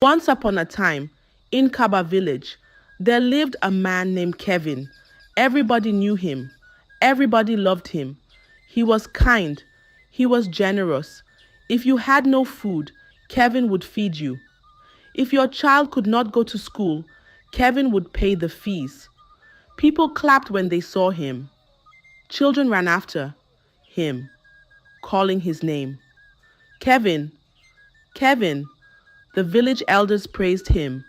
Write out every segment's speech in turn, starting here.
Once upon a time, in Kaba village, there lived a man named Kevin. Everybody knew him. Everybody loved him. He was kind. He was generous. If you had no food, Kevin would feed you. If your child could not go to school, Kevin would pay the fees. People clapped when they saw him. Children ran after him, calling his name. Kevin, Kevin, the village elders praised him.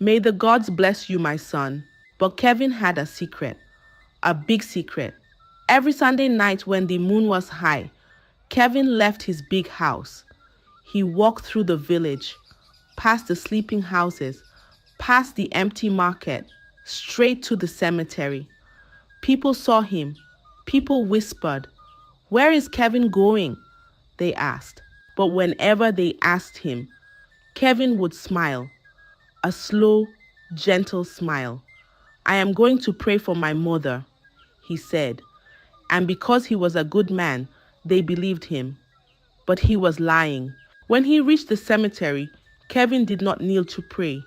May the gods bless you, my son. But Kevin had a secret, a big secret. Every Sunday night when the moon was high, Kevin left his big house. He walked through the village, past the sleeping houses, past the empty market, straight to the cemetery. People saw him. People whispered, "Where is Kevin going?" they asked. But whenever they asked him, Kevin would smile, a slow, gentle smile. "I am going to pray for my mother," he said. And because he was a good man, they believed him. But he was lying. When he reached the cemetery, Kevin did not kneel to pray.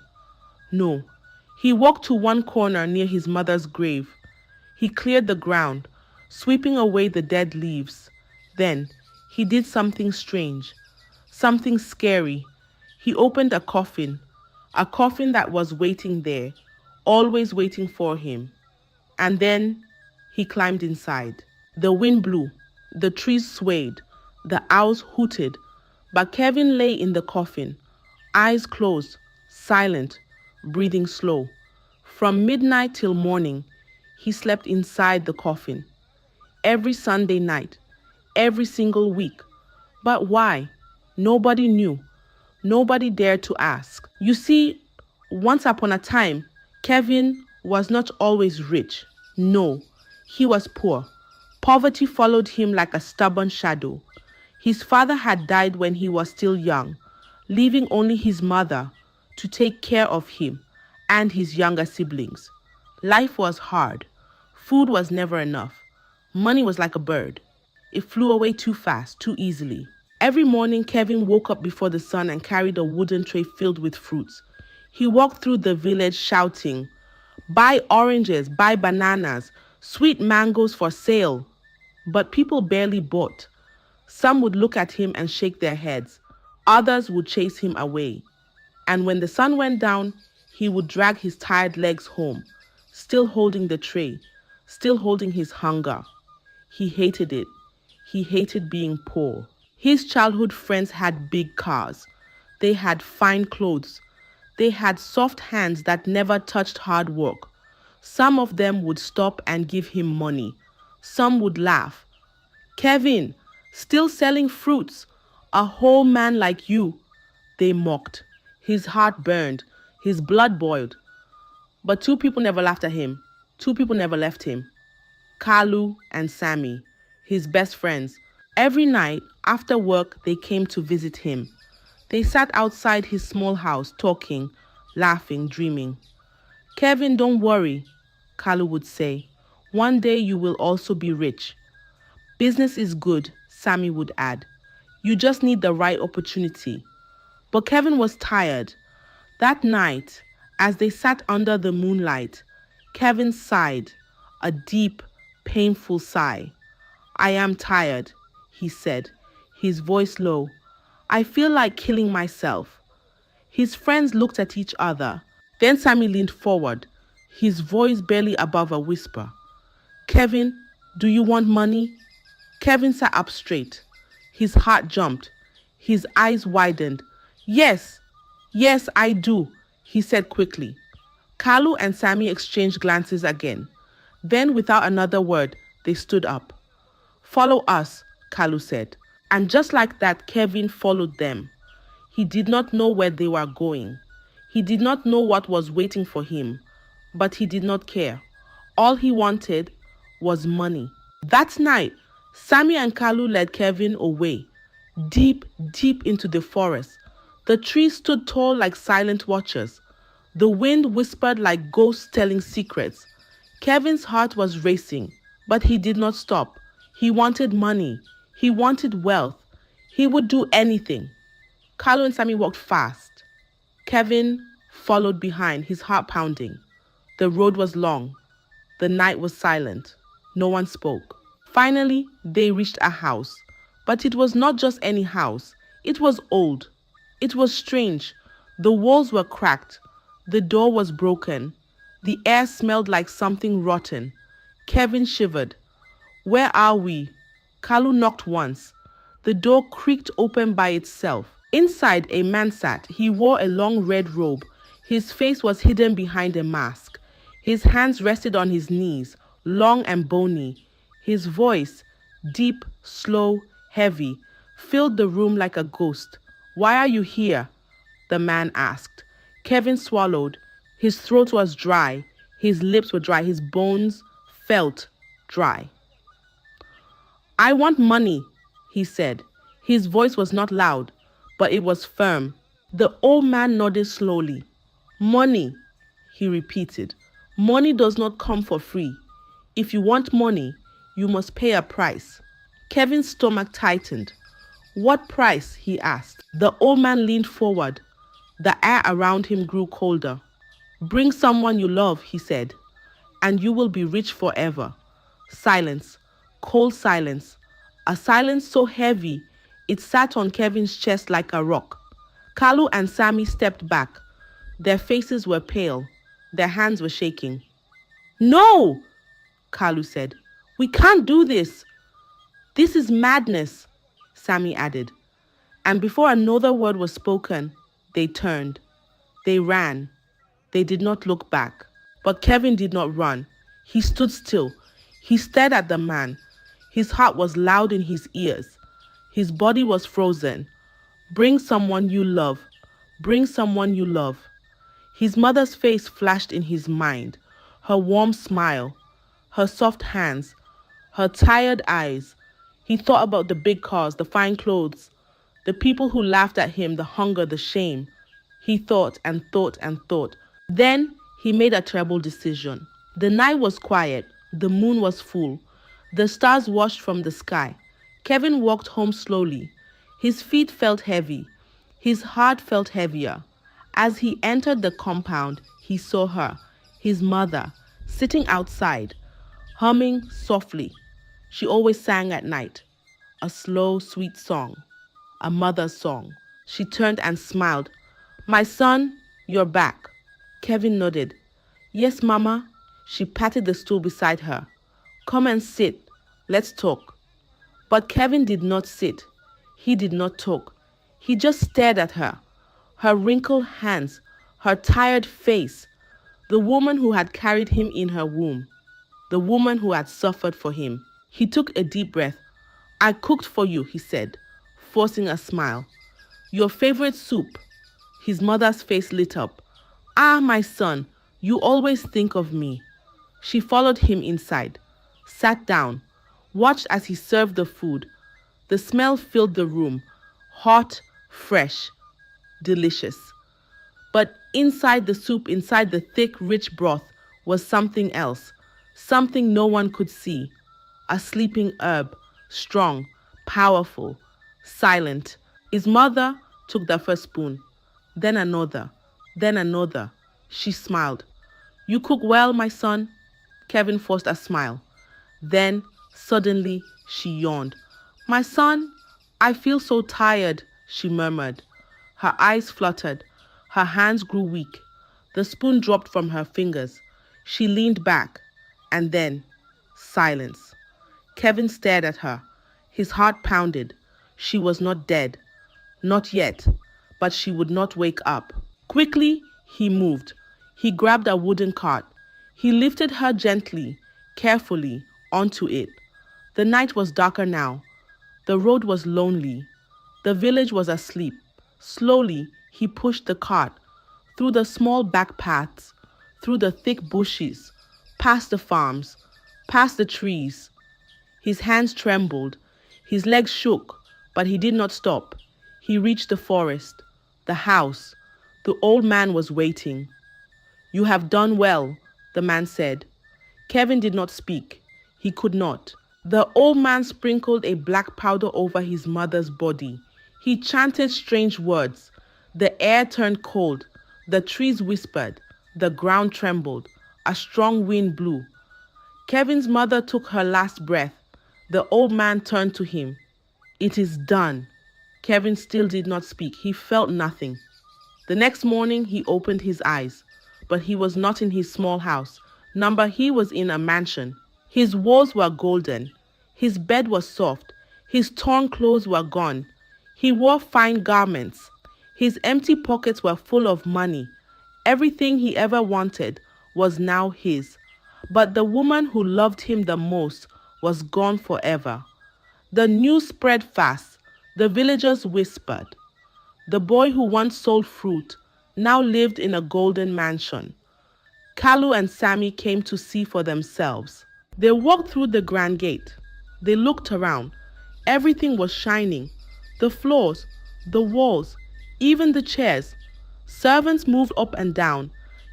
No, he walked to one corner near his mother's grave. He cleared the ground, sweeping away the dead leaves. Then he did something strange, something scary. He opened a coffin that was waiting there, always waiting for him. And then he climbed inside. The wind blew, the trees swayed, the owls hooted, but Kevin lay in the coffin, eyes closed, silent, breathing slow. From midnight till morning, he slept inside the coffin. Every Sunday night, every single week. But why? Nobody knew. Nobody dared to ask. You see, once upon a time, Kevin was not always rich. No, he was poor. Poverty followed him like a stubborn shadow. His father had died when he was still young, leaving only his mother to take care of him and his younger siblings. Life was hard. Food was never enough. Money was like a bird. It flew away too fast, too easily. Every morning, Kevin woke up before the sun and carried a wooden tray filled with fruits. He walked through the village shouting, "Buy oranges, buy bananas, sweet mangoes for sale." But people barely bought. Some would look at him and shake their heads. Others would chase him away. And when the sun went down, he would drag his tired legs home, still holding the tray, still holding his hunger. He hated it. He hated being poor. His childhood friends had big cars. They had fine clothes. They had soft hands that never touched hard work. Some of them would stop and give him money. Some would laugh. "Kevin, still selling fruits? A whole man like you," they mocked. His heart burned. His blood boiled. But two people never laughed at him. Two people never left him. Kalu and Sammy, his best friends. Every night, after work, they came to visit him. They sat outside his small house, talking, laughing, dreaming. "Kevin, don't worry," Kalu would say. "One day you will also be rich." "Business is good," Sammy would add. "You just need the right opportunity." But Kevin was tired. That night, as they sat under the moonlight, Kevin sighed, a deep, painful sigh. "I am tired," he said, his voice low. "I feel like killing myself." His friends looked at each other. Then Sammy leaned forward, his voice barely above a whisper. "Kevin, do you want money?" Kevin sat up straight. His heart jumped. His eyes widened. "Yes, yes, I do," he said quickly. Kalu and Sammy exchanged glances again. Then, without another word, they stood up. "Follow us," Kalu said. And just like that, Kevin followed them. He did not know where they were going. He did not know what was waiting for him, but he did not care. All he wanted was money. That night, Sammy and Kalu led Kevin away, deep, deep into the forest. The trees stood tall like silent watchers. The wind whispered like ghosts telling secrets. Kevin's heart was racing, but he did not stop. He wanted money. He wanted wealth. He would do anything. Carlo and Sammy walked fast. Kevin followed behind, his heart pounding. The road was long. The night was silent. No one spoke. Finally, they reached a house. But it was not just any house. It was old. It was strange. The walls were cracked. The door was broken. The air smelled like something rotten. Kevin shivered. Where are we? Kalu knocked once. The door creaked open by itself. Inside, a man sat. He wore a long red robe. His face was hidden behind a mask. His hands rested on his knees, long and bony. His voice, deep, slow, heavy, filled the room like a ghost. "Why are you here?" the man asked. Kevin swallowed. His throat was dry. His lips were dry. His bones felt dry. "I want money," he said. His voice was not loud, but it was firm. The old man nodded slowly. "Money," he repeated. "Money does not come for free. If you want money, you must pay a price." Kevin's stomach tightened. "What price?" he asked. The old man leaned forward. The air around him grew colder. "Bring someone you love," he said, "and you will be rich forever." Silence, cold silence, a silence so heavy it sat on Kevin's chest like a rock. Kalu and Sammy stepped back. Their faces were pale. Their hands were shaking. "No," Kalu said. "We can't do this." "This is madness," Sammy added. And before another word was spoken, they turned. They ran. They did not look back. But Kevin did not run. He stood still. He stared at the man. His heart was loud in his ears. His body was frozen. "Bring someone you love. Bring someone you love." His mother's face flashed in his mind. Her warm smile, her soft hands, her tired eyes. He thought about the big cars, the fine clothes, the people who laughed at him, the hunger, the shame. He thought and thought and thought. Then he made a terrible decision. The night was quiet. The moon was full. The stars watched from the sky. Kevin walked home slowly. His feet felt heavy. His heart felt heavier. As he entered the compound, he saw her, his mother, sitting outside, humming softly. She always sang at night. A slow, sweet song. A mother's song. She turned and smiled. "My son, you're back." Kevin nodded. "Yes, Mama." She patted the stool beside her. "Come and sit. Let's talk." But Kevin did not sit. He did not talk. He just stared at her. Her wrinkled hands, her tired face. The woman who had carried him in her womb. The woman who had suffered for him. He took a deep breath. "I cooked for you," he said, forcing a smile. "Your favorite soup." His mother's face lit up. "Ah, my son, you always think of me." She followed him inside, sat down, watched as he served the food. The smell filled the room, hot, fresh, delicious. But inside the soup, inside the thick, rich broth, was something else, something no one could see. A sleeping herb, strong, powerful, silent. His mother took the first spoon, then another, then another. She smiled. "You cook well, my son." Kevin forced a smile. Then, suddenly, she yawned. "My son, I feel so tired," she murmured. Her eyes fluttered. Her hands grew weak. The spoon dropped from her fingers. She leaned back. And then, silence. Kevin stared at her. His heart pounded. She was not dead. Not yet. But she would not wake up. Quickly, he moved. He grabbed a wooden cart. He lifted her gently, carefully, onto it. The night was darker now. The road was lonely. The village was asleep. Slowly, he pushed the cart through the small back paths, through the thick bushes, past the farms, past the trees. His hands trembled. His legs shook, but he did not stop. He reached the forest, the house. The old man was waiting. "You have done well," the man said. Kevin did not speak. He could not. The old man sprinkled a black powder over his mother's body. He chanted strange words. The air turned cold. The trees whispered, the ground trembled, a strong wind blew. Kevin's mother took her last breath. The old man turned to him. It is done. Kevin still did not speak. He felt nothing. The next morning he opened his eyes, but he was not in his small house. He was in a mansion. His walls were golden. His bed was soft. His torn clothes were gone. He wore fine garments. His empty pockets were full of money. Everything he ever wanted was now his. But the woman who loved him the most was gone forever. The news spread fast. The villagers whispered. The boy who once sold fruit now lived in a golden mansion. Kalu and Sammy came to see for themselves. They walked through the grand gate. They looked around. Everything was shining. The floors, the walls, even the chairs. Servants moved up and down,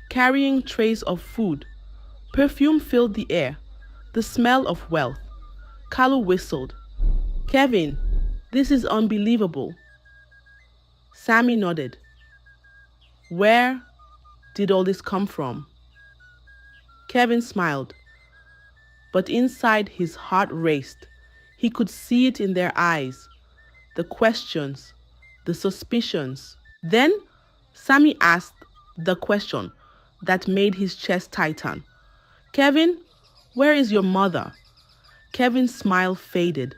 carrying trays of food. Perfume filled the air, the smell of wealth. Kalu whistled. Kevin, this is unbelievable. Sammy nodded. Where did all this come from? Kevin smiled, but inside his heart raced. He could see it in their eyes, the questions, the suspicions. Then Sammy asked the question that made his chest tighten. Kevin, where is your mother? Kevin's smile faded.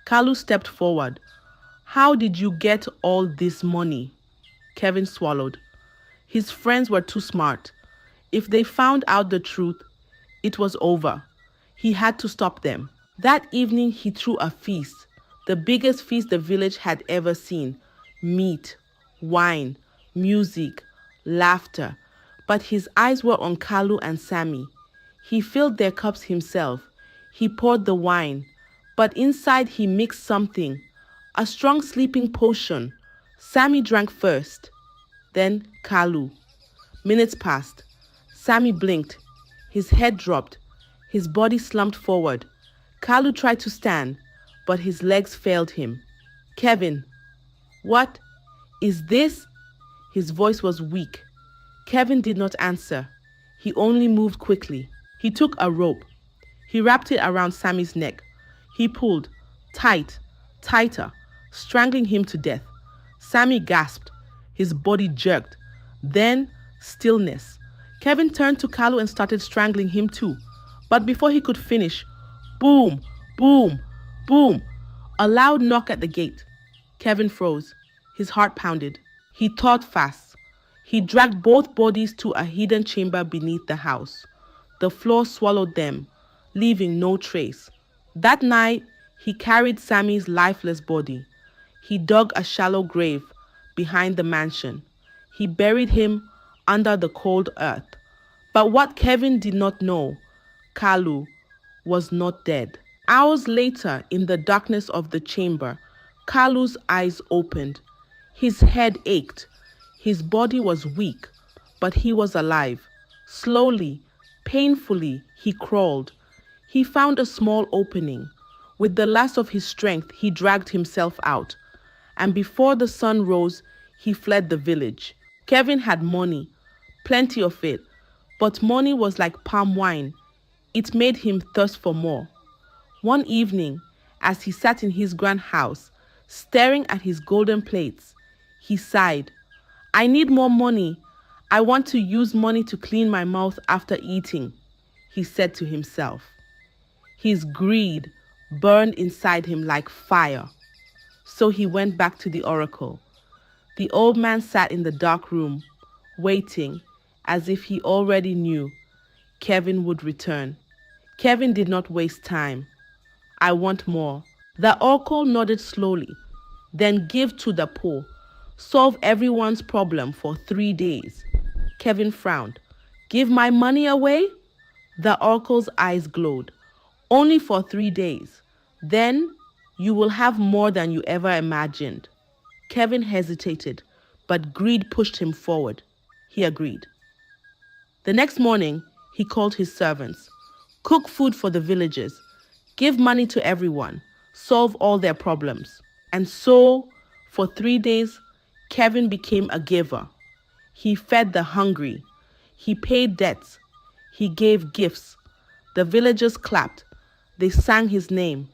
Kalu stepped forward. How did you get all this money? Kevin swallowed. His friends were too smart. If they found out the truth, it was over. He had to stop them. That evening he threw a feast, the biggest feast the village had ever seen. Meat, wine, music, laughter. But his eyes were on Kalu and Sammy. He filled their cups himself. He poured the wine, but inside he mixed something, a strong sleeping potion. Sammy drank first, then Kalu. Minutes passed. Sammy blinked. His head dropped. His body slumped forward. Kalu tried to stand, but his legs failed him. Kevin, what is this? His voice was weak. Kevin did not answer. He only moved quickly. He took a rope. He wrapped it around Sammy's neck. He pulled, tight, tighter, strangling him to death. Sammy gasped. His body jerked. Then, stillness. Kevin turned to Kalu and started strangling him too. But before he could finish, boom, boom, boom, a loud knock at the gate. Kevin froze. His heart pounded. He thought fast. He dragged both bodies to a hidden chamber beneath the house. The floor swallowed them, leaving no trace. That night, he carried Sammy's lifeless body. He dug a shallow grave behind the mansion. He buried him under the cold earth. But what Kevin did not know, Kalu was not dead. Hours later, in the darkness of the chamber, Kalu's eyes opened. His head ached. His body was weak, but he was alive. Slowly, painfully, he crawled. He found a small opening. With the last of his strength, he dragged himself out. And before the sun rose, he fled the village. Kevin had money, plenty of it, but money was like palm wine. It made him thirst for more. One evening, as he sat in his grand house, staring at his golden plates, he sighed. I need more money. I want to use money to clean my mouth after eating, he said to himself. His greed burned inside him like fire. So he went back to the oracle. The old man sat in the dark room, waiting, as if he already knew Kevin would return. Kevin did not waste time. I want more. The oracle nodded slowly. Then give to the poor. Solve everyone's problem for 3 days. Kevin frowned. Give my money away? The oracle's eyes glowed. Only for 3 days. Then you will have more than you ever imagined. Kevin hesitated, but greed pushed him forward. He agreed. The next morning, he called his servants. Cook food for the villagers. Give money to everyone. Solve all their problems. And so, for 3 days, Kevin became a giver. He fed the hungry. He paid debts. He gave gifts. The villagers clapped. They sang his name.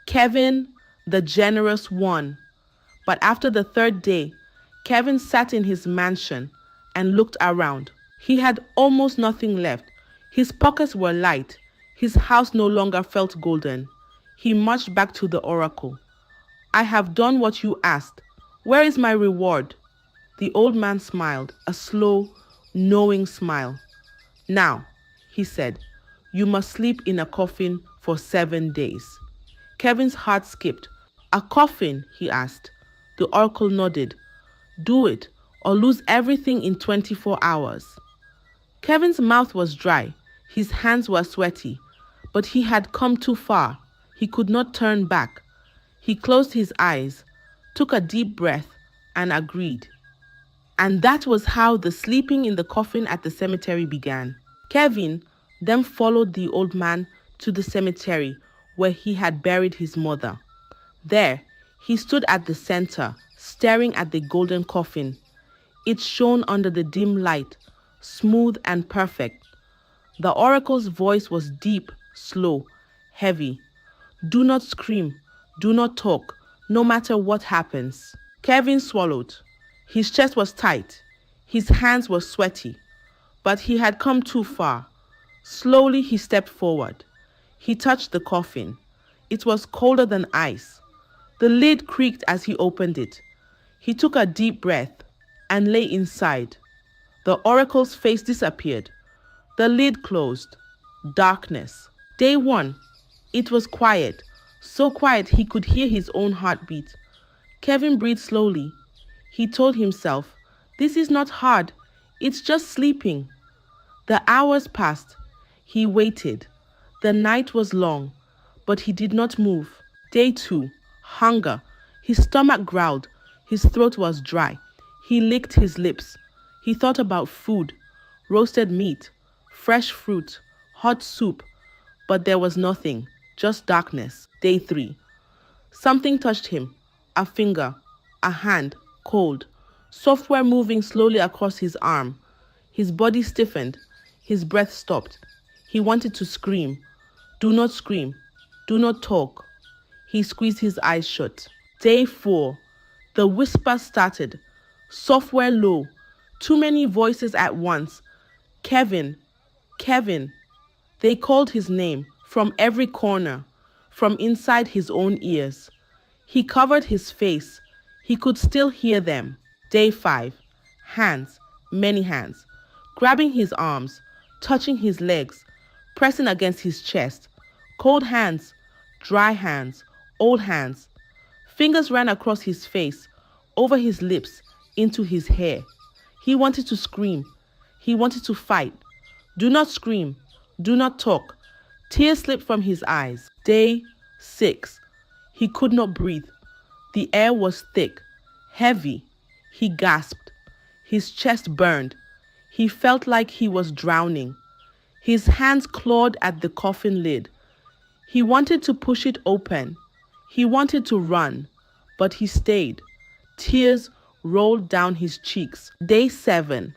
Kevin, the generous one. But after the third day, Kevin sat in his mansion and looked around. He had almost nothing left. His pockets were light. His house no longer felt golden. He marched back to the oracle. I have done what you asked. Where is my reward? The old man smiled, a slow, knowing smile. Now, he said, you must sleep in a coffin for 7 days. Kevin's heart skipped. A coffin? He asked. The oracle nodded. Do it, or lose everything in 24 hours. Kevin's mouth was dry. His hands were sweaty. But he had come too far. He could not turn back. He closed his eyes, took a deep breath, and agreed. And that was how the sleeping in the coffin at the cemetery began. Kevin then followed the old man to the cemetery where he had buried his mother. There, he stood at the center, staring at the golden coffin. It shone under the dim light, smooth and perfect. The oracle's voice was deep, slow, heavy. Do not scream, do not talk, no matter what happens. Kevin swallowed. His chest was tight. His hands were sweaty. But he had come too far. Slowly he stepped forward. He touched the coffin. It was colder than ice. The lid creaked as he opened it. He took a deep breath and lay inside. The oracle's face disappeared. The lid closed. Darkness. Day 1. It was quiet. So quiet he could hear his own heartbeat. Kevin breathed slowly. He told himself, this is not hard. It's just sleeping. The hours passed. He waited. The night was long, but he did not move. Day 2. Hunger. His stomach growled. His throat was dry. He licked his lips. He thought about food, roasted meat, fresh fruit, hot soup, but there was nothing, just darkness. Day 3. Something touched him. A finger, a hand, cold. Software moving slowly across his arm. His body stiffened. His breath stopped. He wanted to scream. Do not scream. Do not talk. He squeezed his eyes shut. Day 4. The whisper started. Software low. Too many voices at once. Kevin. Kevin. They called his name from every corner, from inside his own ears. He covered his face. He could still hear them. Day 5. Hands. Many hands. Grabbing his arms, touching his legs, pressing against his chest. Cold hands, dry hands, old hands. Fingers ran across his face, over his lips, into his hair. He wanted to scream. He wanted to fight. Do not scream. Do not talk. Tears slipped from his eyes. Day 6. He could not breathe. The air was thick, heavy. He gasped. His chest burned. He felt like he was drowning. His hands clawed at the coffin lid. He wanted to push it open. He wanted to run, but he stayed. Tears rolled down his cheeks. Day 7.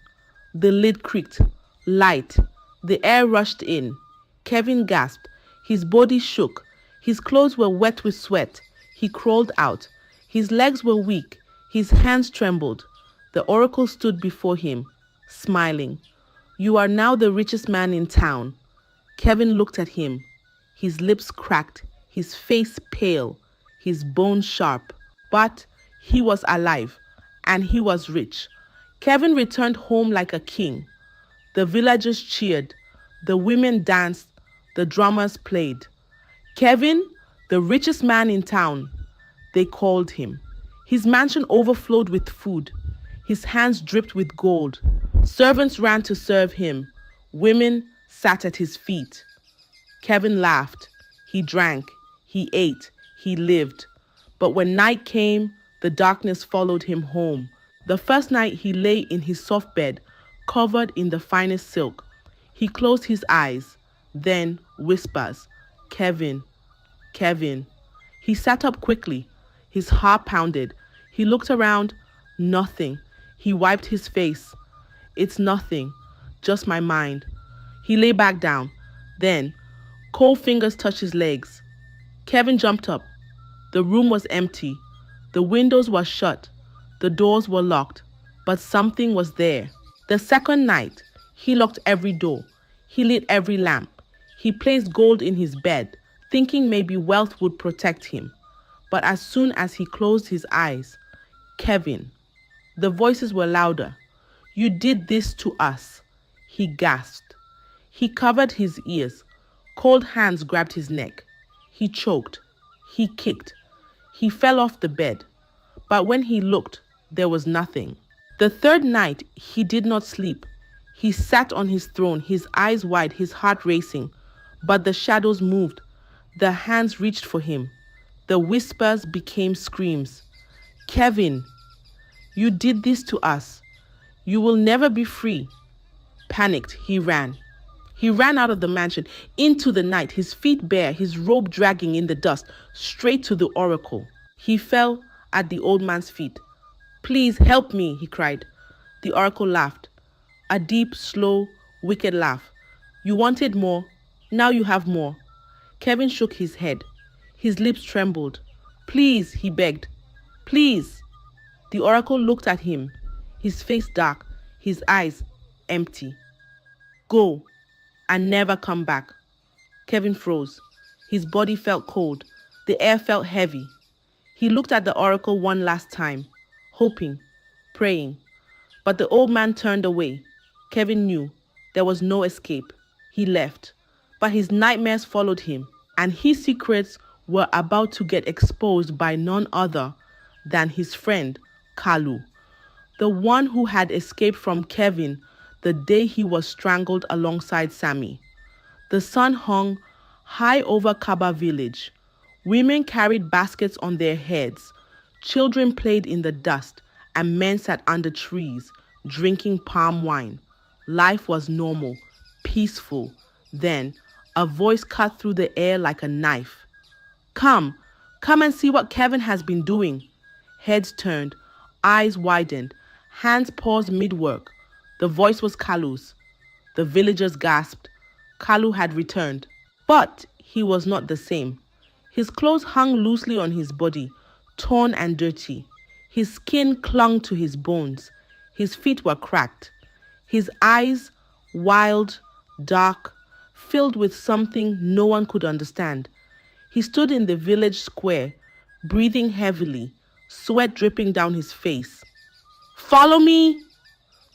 The lid creaked. Light. The air rushed in. Kevin gasped. His body shook. His clothes were wet with sweat. He crawled out. His legs were weak. His hands trembled. The oracle stood before him, smiling. You are now the richest man in town. Kevin looked at him. His lips cracked, his face pale, his bones sharp. But he was alive, and he was rich. Kevin returned home like a king. The villagers cheered. The women danced. The drummers played. Kevin, the richest man in town, they called him. His mansion overflowed with food. His hands dripped with gold. Servants ran to serve him. Women sat at his feet. Kevin laughed. He drank. He ate. He lived. But when night came, the darkness followed him home. The first night he lay in his soft bed, covered in the finest silk. He closed his eyes. Then whispers, Kevin, Kevin. He sat up quickly. His heart pounded. He looked around. Nothing. He wiped his face. It's nothing, just my mind. He lay back down. Then, cold fingers touched his legs. Kevin jumped up. The room was empty. The windows were shut. The doors were locked. But something was there. The second night, he locked every door. He lit every lamp. He placed gold in his bed, thinking maybe wealth would protect him. But as soon as he closed his eyes, Kevin, the voices were louder. You did this to us, he gasped. He covered his ears. Cold hands grabbed his neck. He choked. He kicked. He fell off the bed. But when he looked, there was nothing. The third night, he did not sleep. He sat on his throne, his eyes wide, his heart racing. But the shadows moved. The hands reached for him. The whispers became screams. Kevin, you did this to us. You will never be free. Panicked, he ran. He ran out of the mansion, into the night, his feet bare, his robe dragging in the dust, straight to the oracle. He fell at the old man's feet. Please help me, he cried. The oracle laughed. A deep, slow, wicked laugh. You wanted more. Now you have more. Kevin shook his head. His lips trembled. Please, he begged. Please. The oracle looked at him, his face dark, his eyes empty. Go and never come back. Kevin froze. His body felt cold. The air felt heavy. He looked at the oracle one last time, hoping, praying. But the old man turned away. Kevin knew there was no escape. He left. But his nightmares followed him, and his secrets were about to get exposed by none other than his friend, Kalu, the one who had escaped from Kevin the day he was strangled alongside Sammy. The sun hung high over Kaba village. Women carried baskets on their heads. Children played in the dust, and men sat under trees, drinking palm wine. Life was normal, peaceful. Then, a voice cut through the air like a knife. Come and see what Kevin has been doing. Heads turned, eyes widened, hands paused mid-work. The voice was Kalu's. The villagers gasped. Kalu had returned. But he was not the same. His clothes hung loosely on his body, torn and dirty. His skin clung to his bones. His feet were cracked. His eyes, wild, dark, filled with something no one could understand. He stood in the village square, breathing heavily, sweat dripping down his face. Follow me!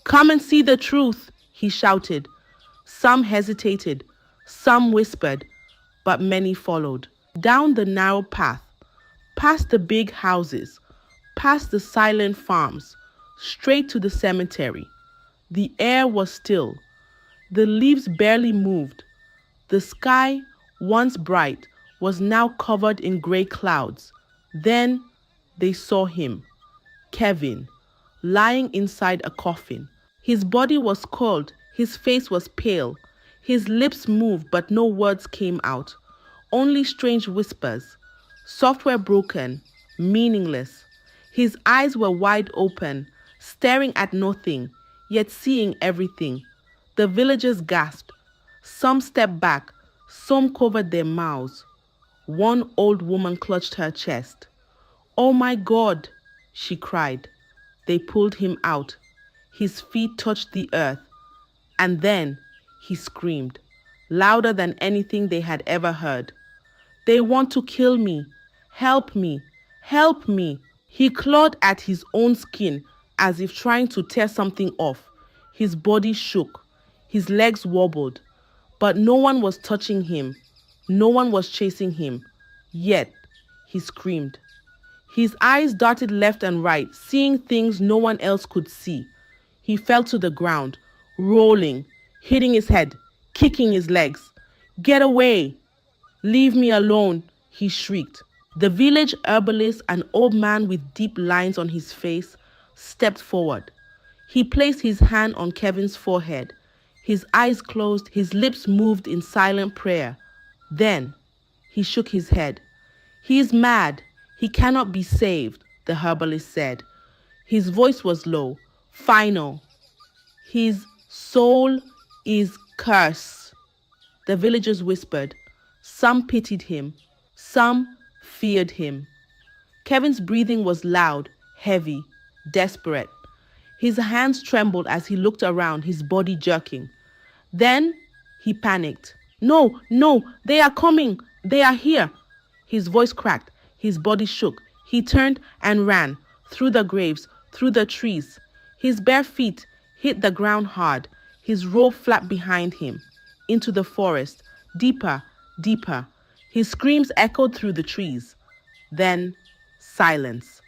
Come and see the truth, he shouted. Some hesitated, some whispered, but many followed. Down the narrow path, past the big houses, past the silent farms, straight to the cemetery. The air was still. The leaves barely moved. The sky, once bright, was now covered in gray clouds. Then they saw him, Kevin, lying inside a coffin. His body was cold, his face was pale. His lips moved, but no words came out. Only strange whispers, software broken, meaningless. His eyes were wide open, staring at nothing, yet seeing everything. The villagers gasped. Some stepped back, some covered their mouths. One old woman clutched her chest. Oh my God, she cried. They pulled him out. His feet touched the earth. And then he screamed, louder than anything they had ever heard. They want to kill me. Help me. Help me. He clawed at his own skin as if trying to tear something off. His body shook. His legs wobbled. But no one was touching him. No one was chasing him. Yet, he screamed. His eyes darted left and right, seeing things no one else could see. He fell to the ground, rolling, hitting his head, kicking his legs. Get away! Leave me alone, he shrieked. The village herbalist, an old man with deep lines on his face, stepped forward. He placed his hand on Kevin's forehead. His eyes closed, his lips moved in silent prayer. Then, he shook his head. He is mad. He cannot be saved, the herbalist said. His voice was low, final. His soul is cursed, the villagers whispered. Some pitied him, some feared him. Kevin's breathing was loud, heavy, desperate. His hands trembled as he looked around, his body jerking. Then he panicked. No, no, they are coming. They are here. His voice cracked. His body shook. He turned and ran through the graves, through the trees. His bare feet hit the ground hard. His robe flapped behind him, into the forest, deeper, deeper. His screams echoed through the trees. Then silence.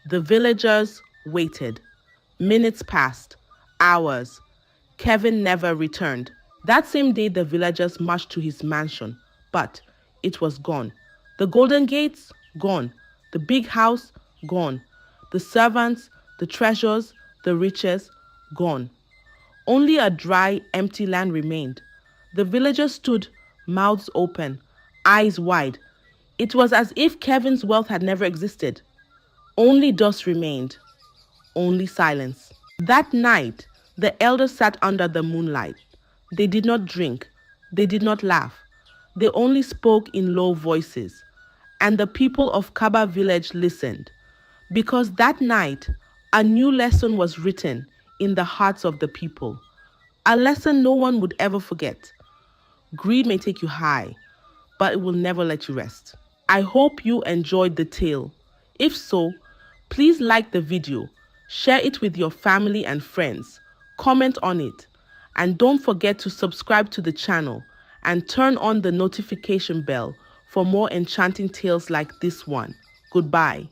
The villagers waited. Minutes passed. Hours. Kevin never returned. That same day, the villagers marched to his mansion, but it was gone. The golden gates, gone. The big house, gone. The servants, the treasures, the riches, gone. Only a dry, empty land remained. The villagers stood, mouths open, eyes wide. It was as if Kevin's wealth had never existed. Only dust remained. Only silence. That night, the elders sat under the moonlight. They did not drink. They did not laugh. They only spoke in low voices. And the people of Kaba village listened. Because that night, a new lesson was written in the hearts of the people. A lesson no one would ever forget. Greed may take you high, but it will never let you rest. I hope you enjoyed the tale. If so, please like the video, share it with your family and friends, comment on it, and don't forget to subscribe to the channel and turn on the notification bell for more enchanting tales like this one. Goodbye.